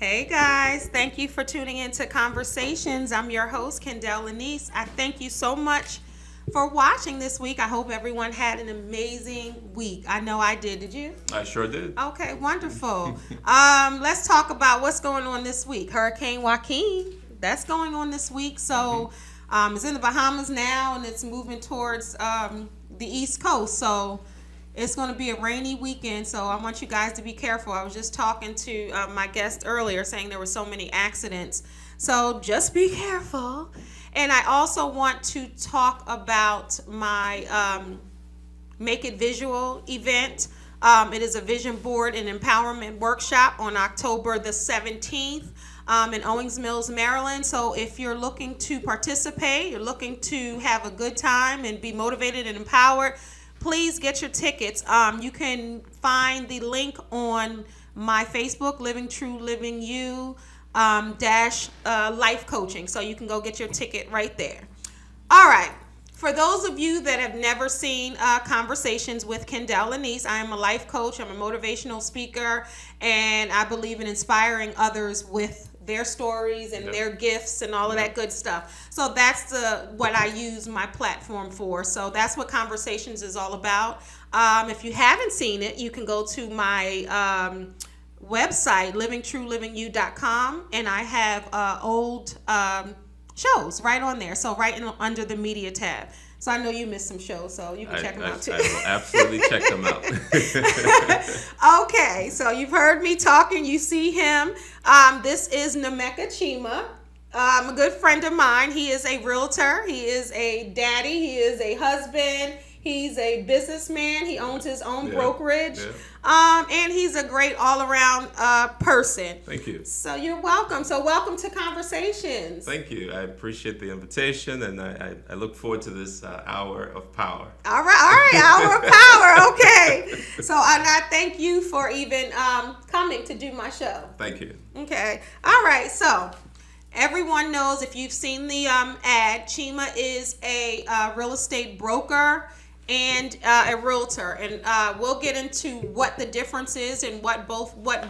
Hey guys, thank you for tuning into Conversations. I'm your host, Kendell Lenice. I thank you so much for watching this week. I hope everyone had an amazing week. I know I did. Did you? I sure did. Okay, wonderful. Let's talk about what's going on this week. Hurricane Joaquin, that's going on this week. So it's in the Bahamas now, and it's moving towards the East Coast. So it's going to be a rainy weekend, so I want you guys to be careful. I was just talking to my guest earlier saying there were so many accidents. So just be careful. And I also want to talk about my Make It Visual event. It is a vision board and empowerment workshop on October the 17th in Owings Mills, Maryland. So if you're looking to participate, you're looking to have a good time and be motivated and empowered, please get your tickets. You can find the link on my Facebook, Living True Living You dash life coaching. So you can go get your ticket right there. All right. For those of you that have never seen Conversations with Kendell Lenice, I am a life coach. I'm a motivational speaker, and I believe in inspiring others with their stories and their gifts and all of that good stuff. So that's what I use my platform for. So that's what Conversations is all about. If you haven't seen it, you can go to my website, livingtruelivingyou.com, and I have old shows right on there. So under the media tab. So I know you missed some shows, so you can check them out too. I will absolutely check them out. Okay, so you've heard me talking. You see him. This is Nnaemeka Chima, a good friend of mine. He is a realtor. He is a daddy. He is a husband. He's a businessman. He owns his own brokerage. And he's a great all-around person. Thank you. So you're welcome. So welcome to Conversations. Thank you. I appreciate the invitation, and I look forward to this hour of power. All right, hour of power. Okay. So and I thank you for even coming to do my show. Thank you. Okay. All right. So everyone knows, if you've seen the ad, Chima is a real estate broker and a realtor, and we'll get into what the difference is and what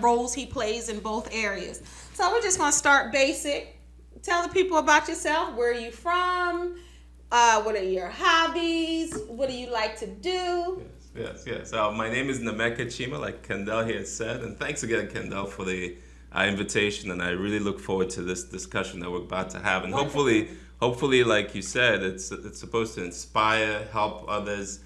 roles he plays in both areas. So we're just going to start basic. Tell the people about yourself. Where are you from? What are your hobbies? What do you like to do? Yes. My name is Nnaemeka Chima, like Kendell here said, and thanks again, Kendell, for the invitation, and I really look forward to this discussion that we're about to have, and hopefully, like you said, it's supposed to inspire, help others,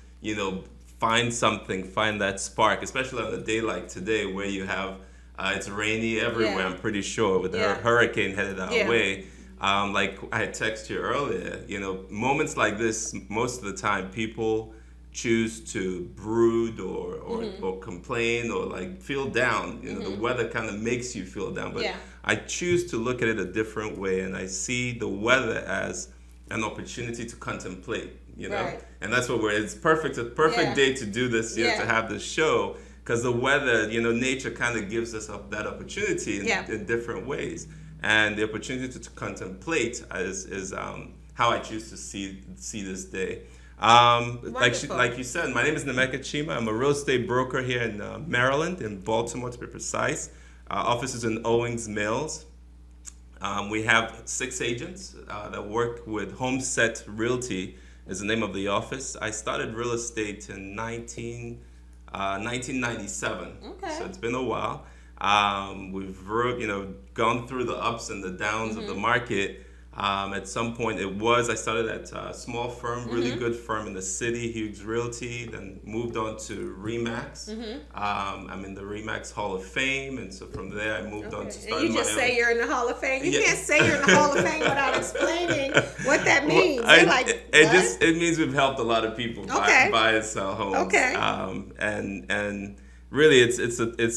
find that spark, especially on a day like today where you have it's rainy everywhere. I'm pretty sure with the hurricane headed our way. Like I had texted you earlier, moments like this, most of the time people choose to brood or complain or like feel down. The weather kind of makes you feel down, but I choose to look at it a different way, and I see the weather as an opportunity to contemplate. And that's what it's perfect. A perfect day to do this, to have this show, because the weather, nature kind of gives us that opportunity in different ways, and the opportunity to contemplate is how I choose to see this day. Like you said, my name is Nnaemeka Chima. I'm a real estate broker here in Maryland, in Baltimore to be precise. Our office is in Owings Mills. We have 6 agents that work with Homeset Realty is the name of the office. I started real estate in 1997, so it's been a while. We've gone through the ups and the downs of the market. At some point I started at a small firm, really good firm in the city, Hughes Realty, then moved on to Remax. I'm in the Remax Hall of Fame, and so from there I moved on to starting you just say you're in the Hall of Fame. You can't say you're in the Hall of Fame without explaining what that means. It means we've helped a lot of people buy and sell homes. And really it's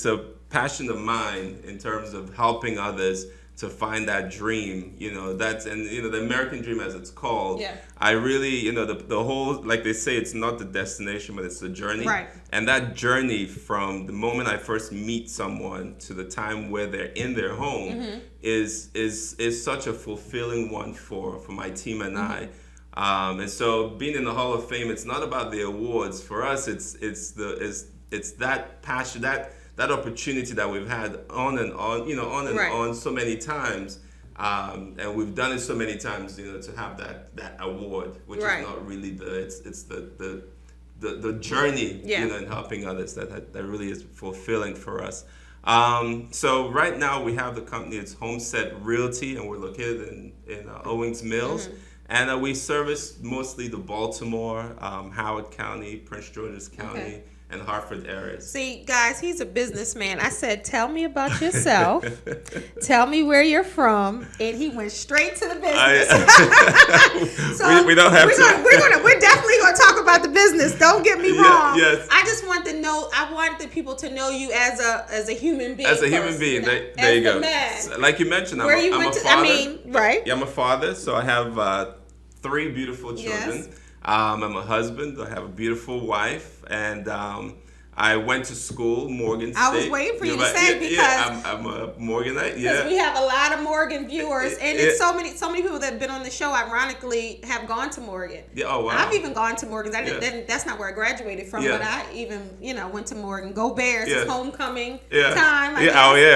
a passion of mine in terms of helping others to find that dream, the American dream, as it's called. I really, the whole, like they say, it's not the destination, but it's the journey. Right. And that journey from the moment I first meet someone to the time where they're in their home is such a fulfilling one for my team and I. And so being in the Hall of Fame, it's not about the awards. For us, it's that passion, that opportunity that we've had on and on, on and on so many times. And we've done it so many times, to have that award, which is not really it's the journey, in helping others that really is fulfilling for us. So right now we have the company, it's Homeset Realty, and we're located in Owings Mills. And we service mostly the Baltimore, Howard County, Prince George's County, and Hartford areas. See, guys, he's a businessman. I said, tell me about yourself. Tell me where you're from. And he went straight to the business. So we don't have to. We're definitely going to talk about the business. Don't get me wrong. Yes. I just want I want the people to know you as a human being. As a human being. There you go. Man. Like you mentioned, I'm a father. Yeah, I'm a father. So I have 3 beautiful children. Yes. I'm a husband. I have a beautiful wife, and I went to school, Morgan State. I was waiting for you to say because I'm a Morganite. Because we have a lot of Morgan viewers, and it's so many people that have been on the show. Ironically, have gone to Morgan. Yeah, oh wow. I've even gone to Morgan. That's not where I graduated from, but I even went to Morgan. Go Bears! It's homecoming time.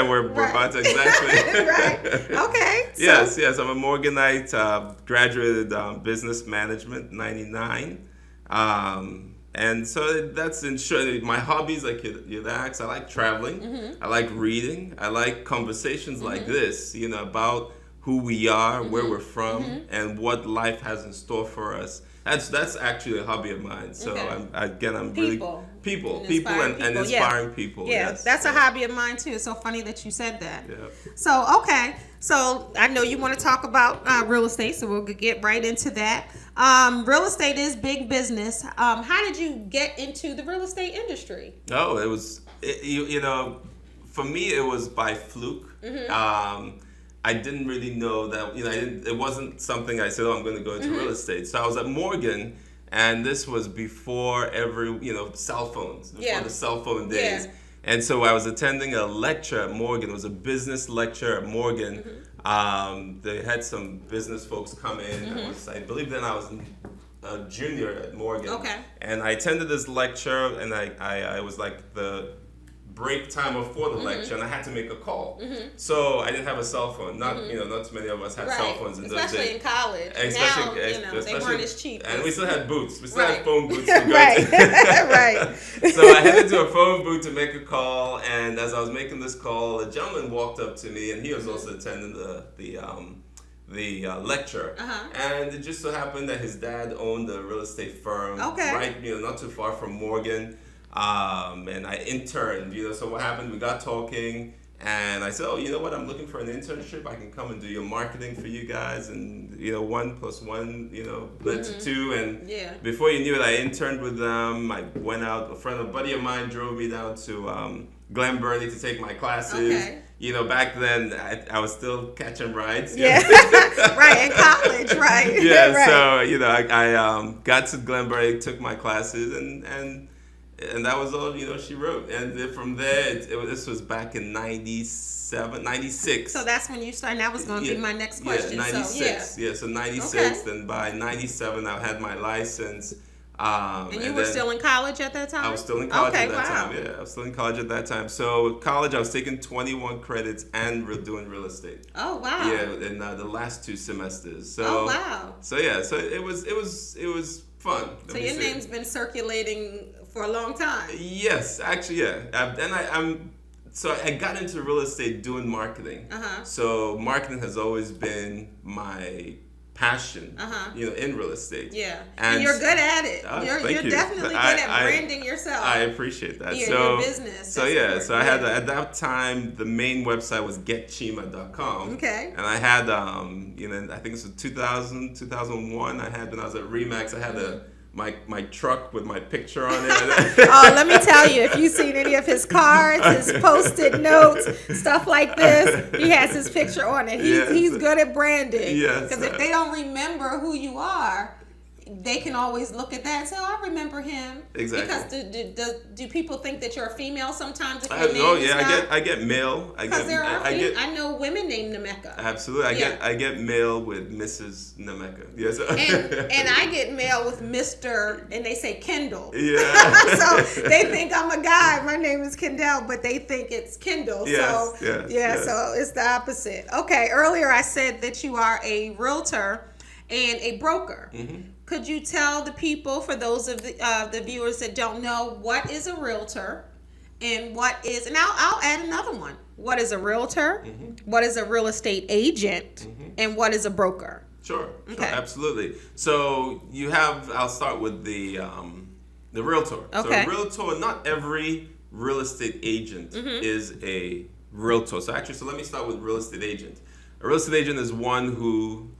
We're about to exactly. Right. Okay. So. Yes. I'm a Morganite. Graduated business management '99. And so that's in short. My hobbies, like you'd ask, I like traveling. I like reading. I like conversations like this, about who we are, where we're from, and what life has in store for us. That's actually a hobby of mine. So I'm people and inspiring people. Yeah, that's a hobby of mine too. It's so funny that you said that. Yeah. So I know you want to talk about real estate, so we'll get right into that. Real estate is big business. How did you get into the real estate industry? Oh, it was for me it was by fluke. I didn't really know that, it wasn't something I said, I'm going to go into real estate. So I was at Morgan, and this was before cell phones, before the cell phone days. Yeah. And so I was attending a lecture at Morgan. It was a business lecture at Morgan. They had some business folks come in. I believe then I was a junior at Morgan. Okay. And I attended this lecture, and I was like the break time before the lecture, and I had to make a call. So I didn't have a cell phone. Not too many of us had cell phones in those days. Especially in college. Now, they weren't as cheap. And we still had booths. We still had phone booths to go to. Right. So I headed to a phone booth to make a call, and as I was making this call, a gentleman walked up to me, and he was also attending the lecture. And it just so happened that his dad owned a real estate firm right, not too far from Morgan. And I interned, so what happened, we got talking, and I said, oh, you know what, I'm looking for an internship. I can come and do your marketing for you guys, and 1 + 1 led to 2, and before you knew it, I interned with them. I went out, a buddy of mine drove me down to Glen Burnie to take my classes. Back then I was still catching rides. Right, in college, right. So I got to Glen Burnie, took my classes, and that was all, she wrote. And then from there, this was back in 97, 96. So that's when you started. That was going to be my next question. 96. So 96. Then by 97, I had my license. And you were still in college at that time? I was still in college at that time. Yeah, I was still in college at that time. So college, I was taking 21 credits and doing real estate. Oh, wow. Yeah, in the last 2 semesters. So, oh, wow. So it was fun. So your name's been circulating for a long time. Yes, actually, yeah. So I got into real estate doing marketing. So marketing has always been my passion, in real estate. Yeah, and you're good at it. You're definitely good at branding yourself. I appreciate that. Your business. So I had at that time the main website was getchima.com. Okay. And I had I think it was 2000, 2001. I had when I was at Remax. I had my truck with my picture on it. Oh, let me tell you, if you've seen any of his cards, his Post-it notes, stuff like this, he has his picture on it. He's good at branding. Yes. Because if they don't remember who you are, they can always look at that and say, "Oh, I remember him." Exactly. Because do people think that you're a female sometimes? If your Oh name is yeah, not? I get mail. Because there are I know women named Nnaemeka. Absolutely. I get mail with Mrs. Nnaemeka. Yes. And I get mail with Mr. and they say Kendell. Yeah. So they think I'm a guy. My name is Kendell, but they think it's Kendall. Yes, So yes. so it's the opposite. Okay, earlier I said that you are a realtor and a broker. Mm-hmm. Could you tell the people, for those of the viewers that don't know, what is a realtor and what is, and I'll add another one. What is a realtor? Mm-hmm. What is a real estate agent? Mm-hmm. And what is a broker? Sure, Okay. absolutely. So I'll start with the realtor. Okay. So a realtor, not every real estate agent is a realtor. So let me start with real estate agent. A real estate agent is one who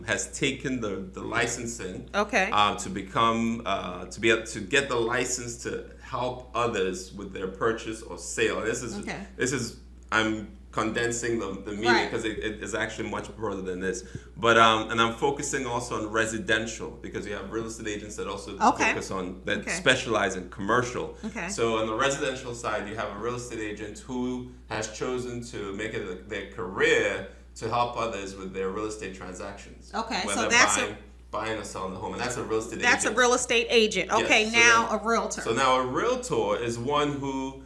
has taken the licensing to become to be able to get the license to help others with their purchase or sale. And this is I'm condensing the meaning because it is actually much broader than this. But and I'm focusing also on residential, because you have real estate agents that also focus on specialize in commercial. Okay. So on the residential side, you have a real estate agent who has chosen to make it their career to help others with their real estate transactions. Okay, whether so that's buying or selling the home, and that's a real estate agent. That's a real estate agent. Okay, Yes, now a realtor. So now a realtor is one who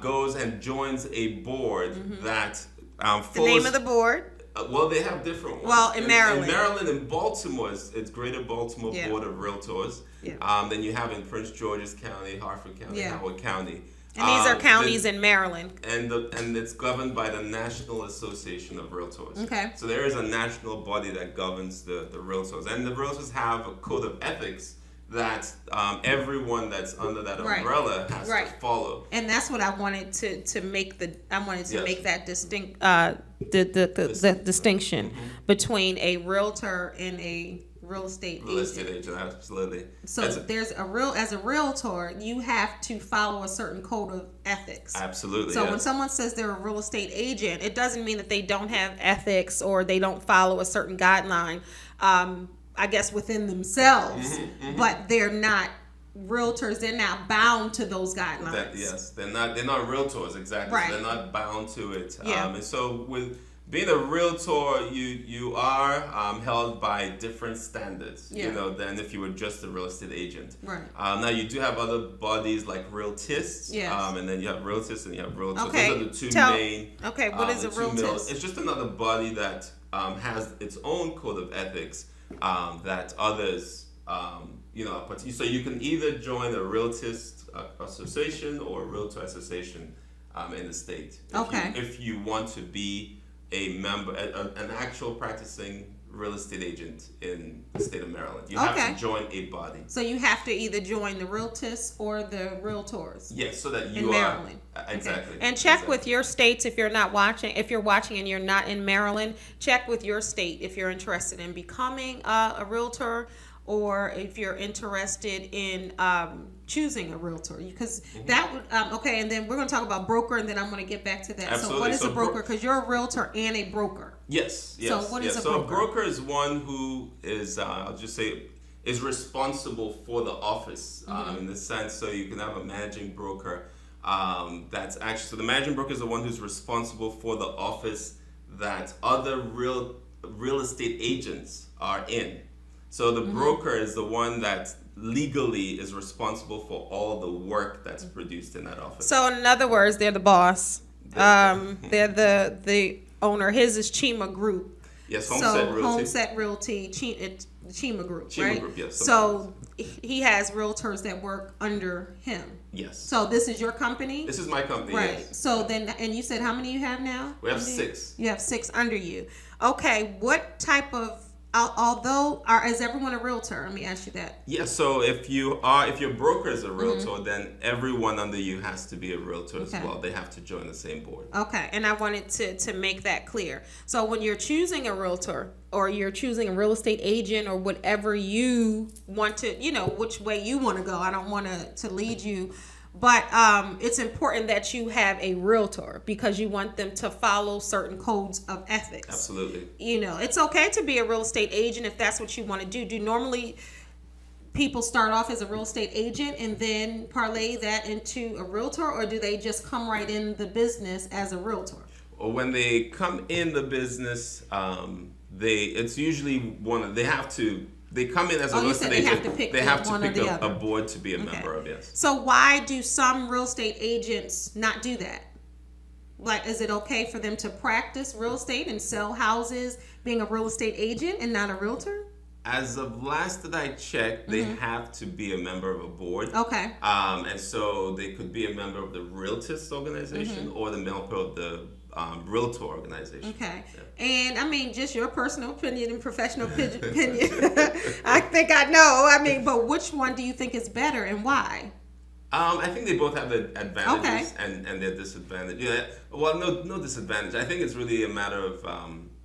goes and joins a board that the name of the board. Well, they have different ones. Well, in Maryland. In Maryland and Baltimore, it's Greater Baltimore Board of Realtors. Yeah. Then you have in Prince George's County, Hartford County, Howard County. And these are counties in Maryland. And it's governed by the National Association of Realtors. Okay. So there is a national body that governs the realtors. And the realtors have a code of ethics that everyone that's under that umbrella has to follow. And that's what I wanted to make make that distinct the distinction between a realtor and a real estate agent, absolutely. So as a realtor, you have to follow a certain code of ethics. Absolutely. So when someone says they're a real estate agent, it doesn't mean that they don't have ethics or they don't follow a certain guideline, I guess within themselves, but they're not realtors. They're not bound to those guidelines. They're not realtors, exactly. Right. So they're not bound to it. Yeah. And so with being a realtor, you are held by different standards, than if you were just a real estate agent. Right. Now you do have other bodies like realtists, and then you have realtists and you have realtors. Okay. Those are the two main. Okay, what is a realtist? It's just another body that has its own code of ethics that others, so you can either join a realtist association or a realtor association in the state. If you want to be a member, an actual practicing real estate agent in the state of Maryland, you have to join a body. So you have to either join the realtists or the realtors. Yes, so that you in Maryland. Exactly. And check with your states if you're not watching. If you're watching and you're not in Maryland, check with your state if you're interested in becoming a realtor, or if you're interested in choosing a realtor, because that would and then we're going to talk about broker, and then I'm going to get back to that. Absolutely. So what is a broker? Because you're a realtor and a broker. Yes. So what is a broker? So a broker is one who is I'll just say is responsible for the office in the sense. So you can have a managing broker that's actually, so the managing broker is the one who's responsible for the office that other real estate agents are in. So the broker is the one that legally is responsible for all the work that's produced in that office. So in other words, they're the boss. They're the owner. His is Chima Group. Yes, Homeset Realty. Homeset Realty, Chima Group, Chima right? Group, yes. So he has realtors that work under him. Yes. So this is your company? This is my company, right. Yes. So then, and you said how many you have now? We have 6. You have 6 under you. Okay, what type of, is everyone a realtor? Let me ask you that. Yeah, so if your broker is a realtor, then everyone under you has to be a realtor as well. They have to join the same board. Okay, and I wanted to make that clear. So when you're choosing a realtor, or you're choosing a real estate agent, or whatever you want to, which way you want to go, I don't want to lead you, but it's important that you have a realtor because you want them to follow certain codes of ethics. Absolutely. It's okay to be a real estate agent if that's what you want to do. people start off as a real estate agent and then parlay that into a realtor, or do they just come right in the business as a realtor? Or when they come in the business, it's usually they come in as a real estate agent. They have to pick a board to be a member of, yes. So why do some real estate agents not do that? Like, is it okay for them to practice real estate and sell houses being a real estate agent and not a realtor? As of last that I checked, they have to be a member of a board. Okay. And so they could be a member of the Realtist organization or the member of the Realtor organization. Okay. Yeah. And I mean, just your personal opinion and professional opinion. I think I know. I mean, but which one do you think is better and why? I think they both have the advantages and their disadvantages. Yeah. Well, no disadvantage. I think it's really a matter of,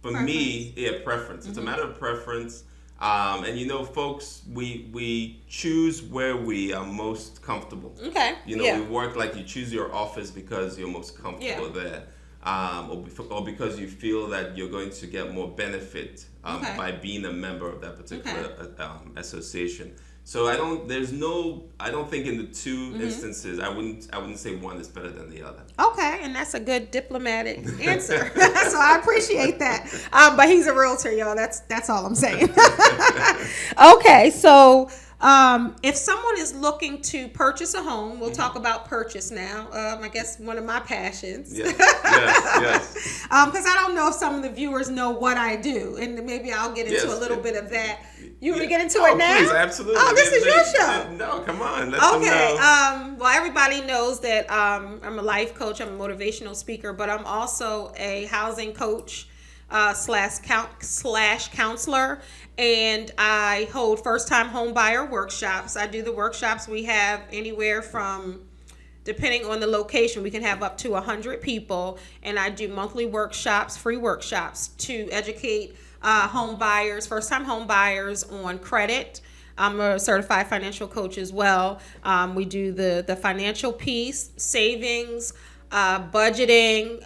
for preference. Me, preference. It's a matter of preference. And folks, we choose where we are most comfortable. Okay. We work like you choose your office because you're most comfortable there. Or because you feel that you're going to get more benefit by being a member of that particular association. So I don't think in the two instances I wouldn't say one is better than the other. Okay, and that's a good diplomatic answer. So I appreciate that. But he's a realtor, y'all. That's all I'm saying. Okay, so if someone is looking to purchase a home, we'll talk about purchase now. I guess one of my passions. Yes. Because I don't know if some of the viewers know what I do, and maybe I'll get into a little bit of that. You want me to get into it now? Please, absolutely. Oh, this is your show. No, come on. Let them know. Well, everybody knows that I'm a life coach. I'm a motivational speaker, but I'm also a housing coach slash counselor, and I hold first-time home buyer workshops. I do the workshops. We have anywhere from, depending on the location, we can have up to 100 people, and I do monthly workshops, free workshops, to educate first-time home buyers on credit. I'm a certified financial coach as well. We do the financial piece, savings, budgeting.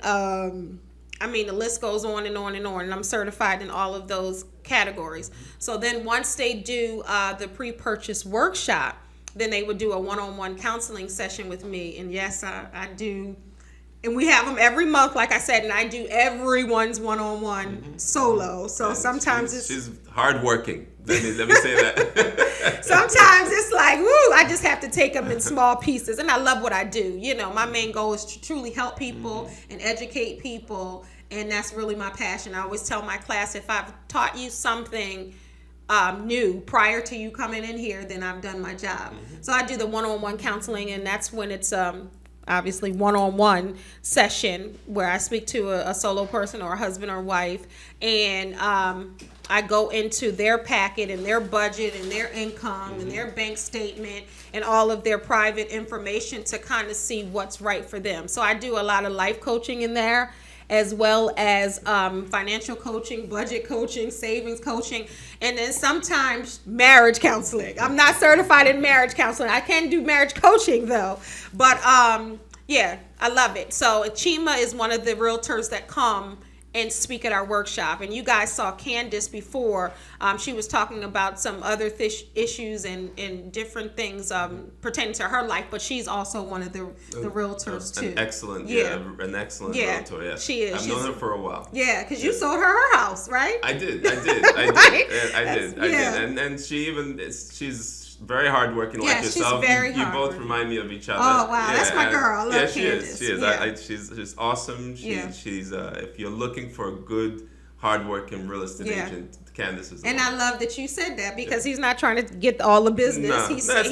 I mean, the list goes on and on and on, and I'm certified in all of those categories. So then once they do the pre-purchase workshop, then they would do a one-on-one counseling session with me. And yes, I do. And we have them every month, like I said, and I do everyone's one-on-one solo. So and sometimes she's hardworking. Let me say that. Sometimes it's like, woo, I just have to take them in small pieces. And I love what I do. My main goal is to truly help people and educate people. And that's really my passion. I always tell my class, if I've taught you something new prior to you coming in here, then I've done my job. So I do the one-on-one counseling, and that's when it's obviously one-on-one session where I speak to a solo person or a husband or wife, and I go into their packet and their budget and their income and their bank statement and all of their private information to kind of see what's right for them. So I do a lot of life coaching in there, as well as financial coaching, budget coaching, savings coaching, and then sometimes marriage counseling. I'm not certified in marriage counseling. I can do marriage coaching though. But yeah, I love it. So Chima is one of the realtors that come and speak at our workshop. And you guys saw Candace before. She was talking about some other issues and different things pertaining to her life, but she's also one of the realtors too. An excellent realtor. Yeah, she is. I've known her for a while. Yeah, because you sold her house, right? I did. And she's very hardworking, like yourself. You both remind me of each other. Oh wow, that's my girl. I love Candace. She is. Yeah. She's awesome. She's if you're looking for a good, hardworking real estate agent, Candace is. And I love that you said that, because he's not trying to get all the business. He shares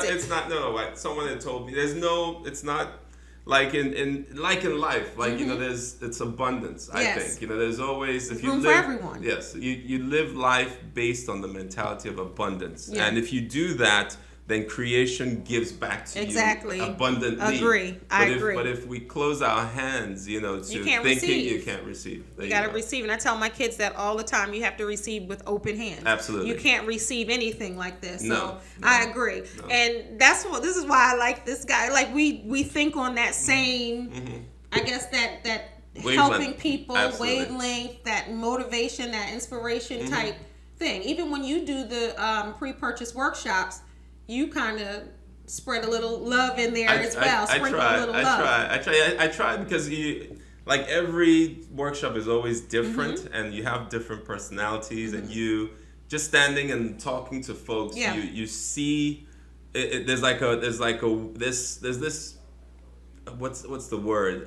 it. It's not. Someone had told me it's not. Like in life, it's abundance. I think there's always room for everyone. Yes, you live life based on the mentality of abundance, and if you do that, then creation gives back to you abundantly. Agree. I agree. But if we close our hands, to thinking, you can't receive. You got to receive, and I tell my kids that all the time. You have to receive with open hands. Absolutely. You can't receive anything like this. So no. I agree, and this is why I like this guy. Like we think on that same, I guess that helping people, wavelength, that motivation, that inspiration type thing. Even when you do the pre-purchase workshops, you kind of spread a little love in there as well. Sprinkle a little love. I try because like every workshop is always different, and you have different personalities, and you just standing and talking to folks, you see there's this what's the word?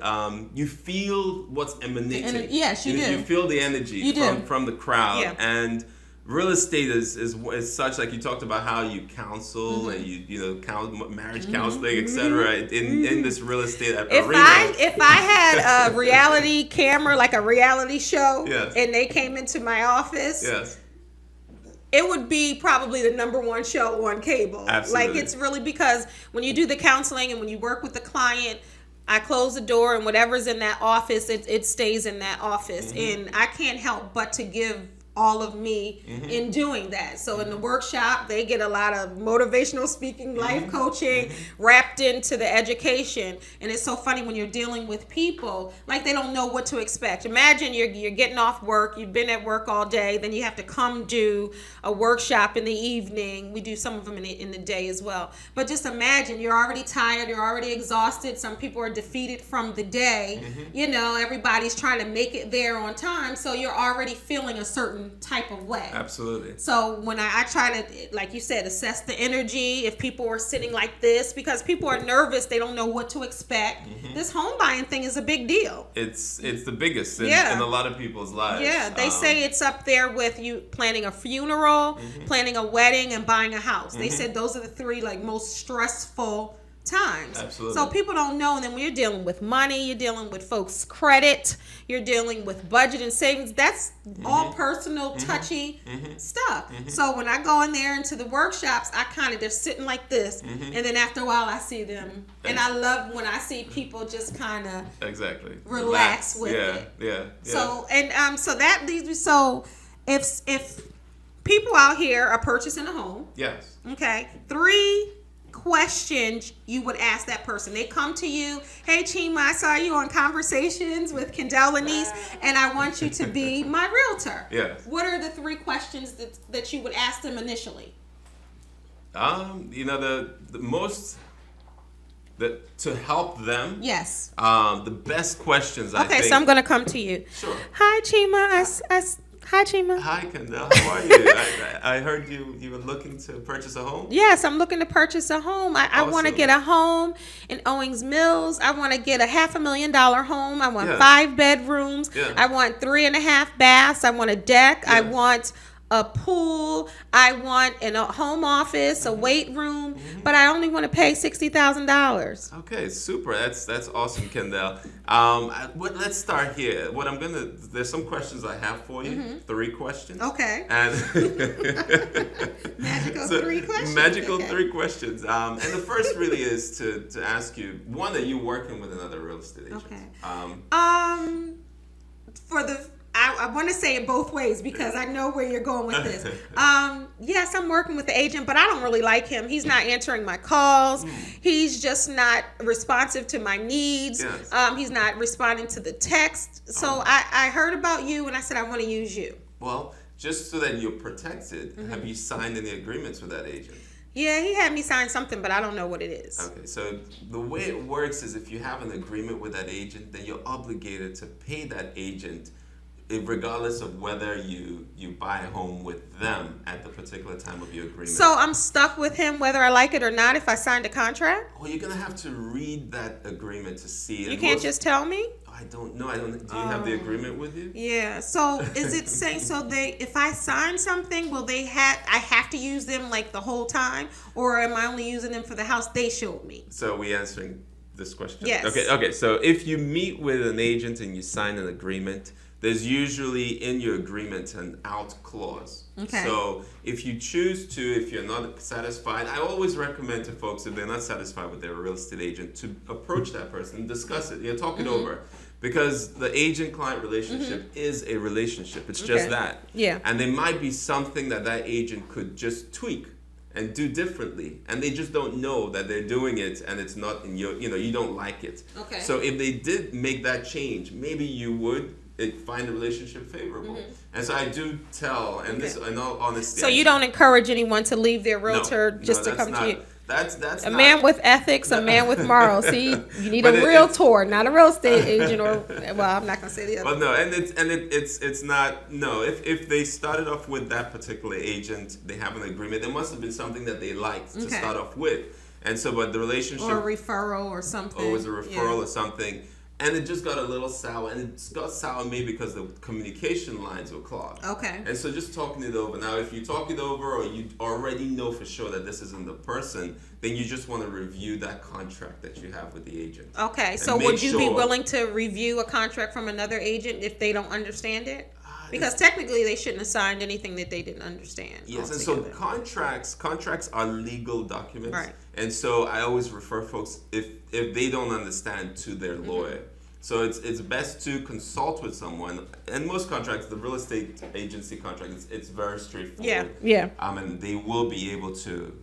You feel what's emanating. Yes, you do. You feel the energy from the crowd, and real estate is such, like you talked about how you counsel and you marriage counseling, etc. In this real estate arena. If I had a reality camera, like a reality show, and they came into my office, it would be probably the number one show on cable. Absolutely. Like, it's really, because when you do the counseling and when you work with the client, I close the door, and whatever's in that office, it stays in that office. And I can't help but to give all of me in doing that. So in the workshop, they get a lot of motivational speaking, life coaching wrapped into the education. And it's so funny when you're dealing with people, like, they don't know what to expect. Imagine you're getting off work, you've been at work all day, then you have to come do a workshop in the evening. We do some of them in the day as well. But just imagine, you're already tired, you're already exhausted. Some people are defeated from the day. Everybody's trying to make it there on time. So you're already feeling a certain type of way. Absolutely. So when I try to, like you said, assess the energy, if people are sitting like this, because people are nervous, they don't know what to expect. This home buying thing is a big deal. It's the biggest in a lot of people's lives. Yeah, they say it's up there with you planning a funeral, planning a wedding, and buying a house. They said those are the three most stressful times. Absolutely. So people don't know, and then when you're dealing with money, you're dealing with folks' credit, you're dealing with budget and savings. That's all personal, touchy stuff. So when I go in there into the workshops, I kind of, they're sitting like this, and then after a while I see them, and I love when I see people just kind of relax with it. Yeah. So so that leads me. So if people out here are purchasing a home, okay, 3 questions you would ask that person. They come to you, hey Chima, I saw you on Conversations with Kendell, Lenice, and I want you to be my realtor. What are the 3 questions that you would ask them initially? The most to help them. Yes. The best questions. I think. Okay, so I'm gonna come to you. Sure. Hi Chima. Hi, Chima. Hi, Kendell. How are you? I heard you were looking to purchase a home? Yes, I'm looking to purchase a home. I want to get a home in Owings Mills. I want to get a $500,000 home. I want 5 bedrooms. I want 3.5 baths. I want a deck. I want a pool. I want a home office, a weight room, but I only want to pay $60,000. Okay, super. That's awesome, Kendell. Let's start here. There's some questions I have for you. 3 questions. Okay. And magical 3 questions. Magical 3 questions. And the first really is to ask you, one, are you working with another real estate agent? Okay. I want to say it both ways because I know where you're going with this. Yes, I'm working with the agent, but I don't really like him. He's not answering my calls. He's just not responsive to my needs. He's not responding to the text. So I heard about you and I said, I want to use you. Well, just so that you're protected, have you signed any agreements with that agent? Yeah, he had me sign something, but I don't know what it is. Okay, so the way it works is if you have an agreement with that agent, then you're obligated to pay that agent regardless of whether you buy a home with them at the particular time of your agreement. So I'm stuck with him whether I like it or not if I signed a contract? Well, you're going to have to read that agreement to see it. You can't just tell me? I don't know. Do you have the agreement with you? Yeah. So is it saying if I sign something, I have to use them like the whole time, or am I only using them for the house they showed me? So are we answering this question? Yes. Okay. So if you meet with an agent and you sign an agreement, there's usually in your agreement an out clause. Okay. So if you're not satisfied, I always recommend to folks, if they're not satisfied with their real estate agent, to approach that person and discuss it. Talk it over. Because the agent-client relationship is a relationship. It's just that. Yeah. And there might be something that agent could just tweak and do differently, and they just don't know that they're doing it, and it's not in you don't like it. Okay. So if they did make that change, maybe you would find the relationship favorable. And so I do tell, and this in all honesty. So you don't encourage anyone to leave their realtor just to come to you. That's a man with ethics, a man with morals. See, you need a realtor, not a real estate agent, or well, I'm not gonna say the other. But no, it's not. No, if they started off with that particular agent, they have an agreement. There must have been something that they liked to start off with, and so but the relationship or a referral or something. Or it was a referral or something. And it just got a little sour, and it got sour maybe because the communication lines were clogged. Okay. And so just talking it over. Now, if you talk it over or you already know for sure that this isn't the person, then you just want to review that contract that you have with the agent. Okay. So would you be willing to review a contract from another agent if they don't understand it? Because technically they shouldn't have signed anything that they didn't understand. Yes, altogether. And so contracts are legal documents. Right. And so I always refer folks, if they don't understand, to their lawyer. So it's best to consult with someone. And most contracts, the real estate agency contract, it's very straightforward. Yeah. And they will be able to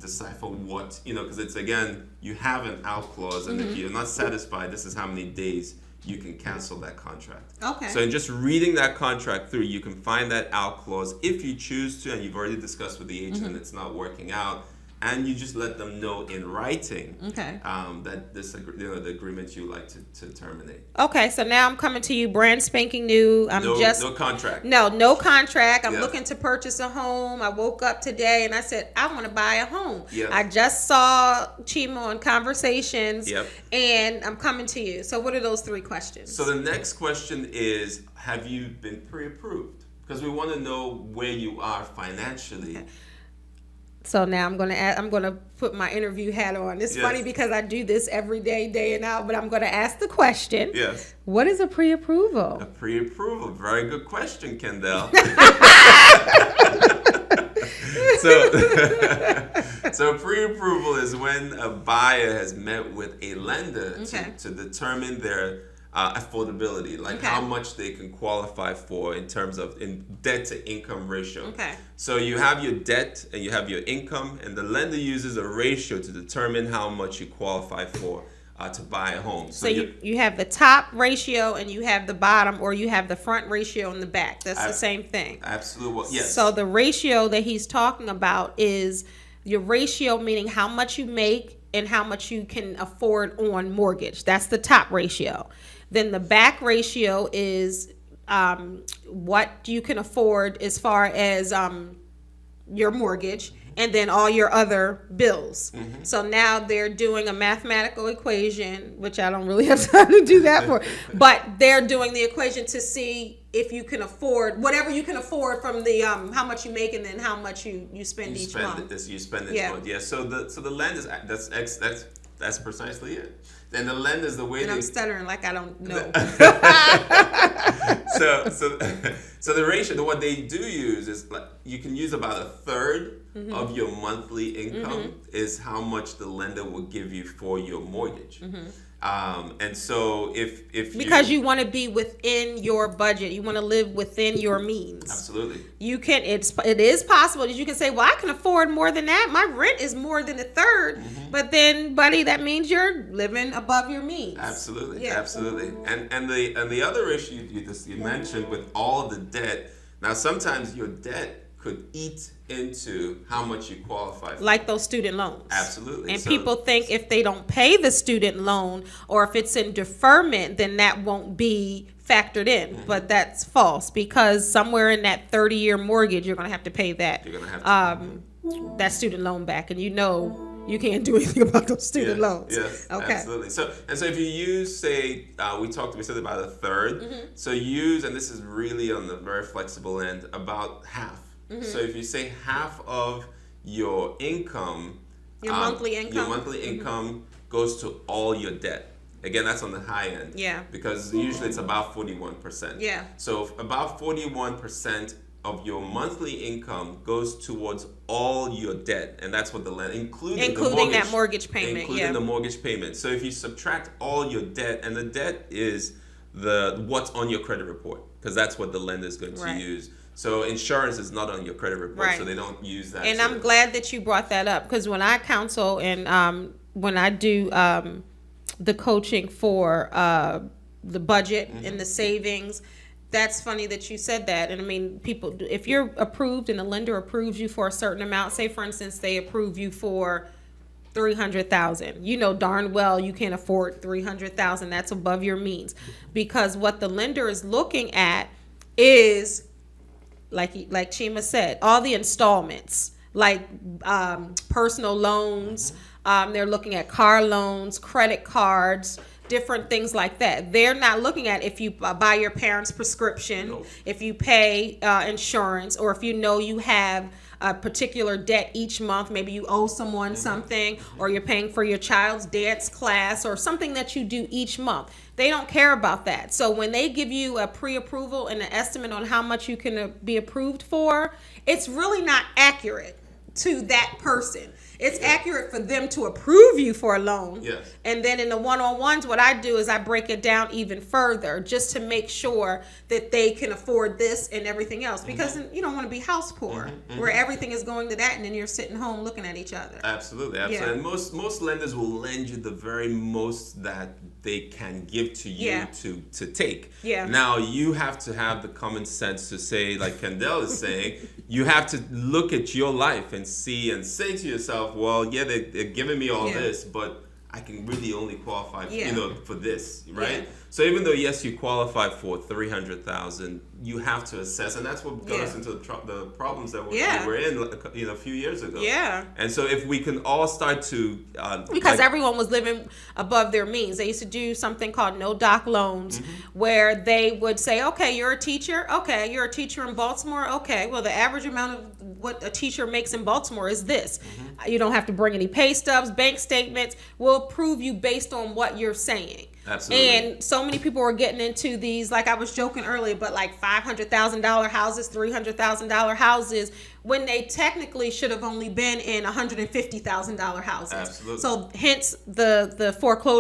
decipher what, because it's, again, you have an out clause, and if you're not satisfied, this is how many days you can cancel that contract. Okay. So in just reading that contract through, you can find that out clause if you choose to, and you've already discussed with the agent it's not working out, and you just let them know in writing that the agreement you like to terminate. Okay, so now I'm coming to you brand spanking new. No contract. No contract. I'm looking to purchase a home. I woke up today and I said, I want to buy a home. Yes. I just saw Chima on Conversations, Yep. and I'm coming to you. So what are those 3 questions? So the next question is, have you been pre-approved? Because we want to know where you are financially. Okay. So now I'm gonna put my interview hat on. It's funny because I do this every day, day in out. But I'm gonna ask the question. Yes. What is a pre-approval? A pre-approval. Very good question, Kendell. So pre-approval is when a buyer has met with a lender to determine their affordability, like how much they can qualify for in terms of debt to income ratio. Okay. So you have your debt and you have your income, and the lender uses a ratio to determine how much you qualify for to buy a home. So you have the top ratio and you have the bottom, or you have the front ratio and the back. That's the same thing. Absolutely. Well, yes. So the ratio that he's talking about is your ratio, meaning how much you make and how much you can afford on mortgage. That's the top ratio. Then the back ratio is what you can afford as far as your mortgage and then all your other bills. So now they're doing a mathematical equation, which I don't really have time to do that for, but they're doing the equation to see if you can afford whatever you can afford from the how much you make and then how much you spend each month. You spend each month. Yeah. So the lenders, that's precisely it. And the lenders, the way I'm stuttering like I don't know. So the ratio, what they do use is like you can use about a third of your monthly income is how much the lender will give you for your mortgage. And so if because you want to be within your budget, you want to live within your means. Absolutely. You can. It is possible that you can say, well, I can afford more than that. My rent is more than a third. But then, buddy, that means you're living above your means. Absolutely. Yeah. Absolutely. And the other issue you mentioned with all the debt. Now, sometimes your debt could eat into how much you qualify for. Like those student loans. Absolutely. And people think if they don't pay the student loan or if it's in deferment, then that won't be factored in. But that's false, because somewhere in that 30-year mortgage, you're going to have to pay that. You're going to have to that student loan back. And you can't do anything about those student loans. Yes, okay. Absolutely. So if you use, say, we said about a third. So use, and this is really on the very flexible end, about half. So if you say half of your income, your monthly income goes to all your debt. Again, that's on the high end. Yeah. Because usually it's about 41%. Yeah. So about 41% of your monthly income goes towards all your debt, and that's what the lender, including that mortgage payment, including the mortgage payment. So if you subtract all your debt, and the debt is what's on your credit report, because that's what the lender is going to use. So insurance is not on your credit report, so they don't use that. And I'm glad that you brought that up, because when I counsel and when I do the coaching for the budget and the savings. That's funny that you said that. And I mean, people, if you're approved and the lender approves you for a certain amount, say for instance, they approve you for $300,000. You know darn well you can't afford $300,000. That's above your means, because what the lender is looking at is, like Chima said, all the installments, like personal loans. They're looking at car loans, credit cards, different things like that. They're not looking at if you buy your parents' prescription, Nope. if you pay insurance, or if you know you have a particular debt each month. Maybe you owe someone something, or you're paying for your child's dance class, or something that you do each month. They don't care about that. So when they give you a pre-approval and an estimate on how much you can be approved for, it's really not accurate to that person. It's accurate for them to approve you for a loan. Yes. And then in the one-on-ones, what I do is I break it down even further, just to make sure that they can afford this and everything else. Because you don't want to be house poor, where everything is going to that, and then you're sitting home looking at each other. Absolutely. Yeah. And most lenders will lend you the very most that they can give to you to take. Yeah. Now you have to have the common sense to say, like Kendell is saying, you have to look at your life and see and say to yourself, well, yeah, they're giving me all this, but I can really only qualify, for this, right? Yeah. So even though yes, you qualify for $300,000, you have to assess, and that's what got us into the problems that we were in, a few years ago. Yeah. And so if we can all start to because everyone was living above their means. They used to do something called no doc loans, where they would say, okay, you're a teacher. Okay, you're a teacher in Baltimore. Okay, well, the average amount of what a teacher makes in Baltimore is this. You don't have to bring any pay stubs, bank statements. We'll approve you based on what you're saying. Absolutely. And so many people were getting into these, like I was joking earlier, but like $500,000 houses, $300,000 houses, when they technically should have only been in $150,000 houses. Absolutely. So hence the foreclosure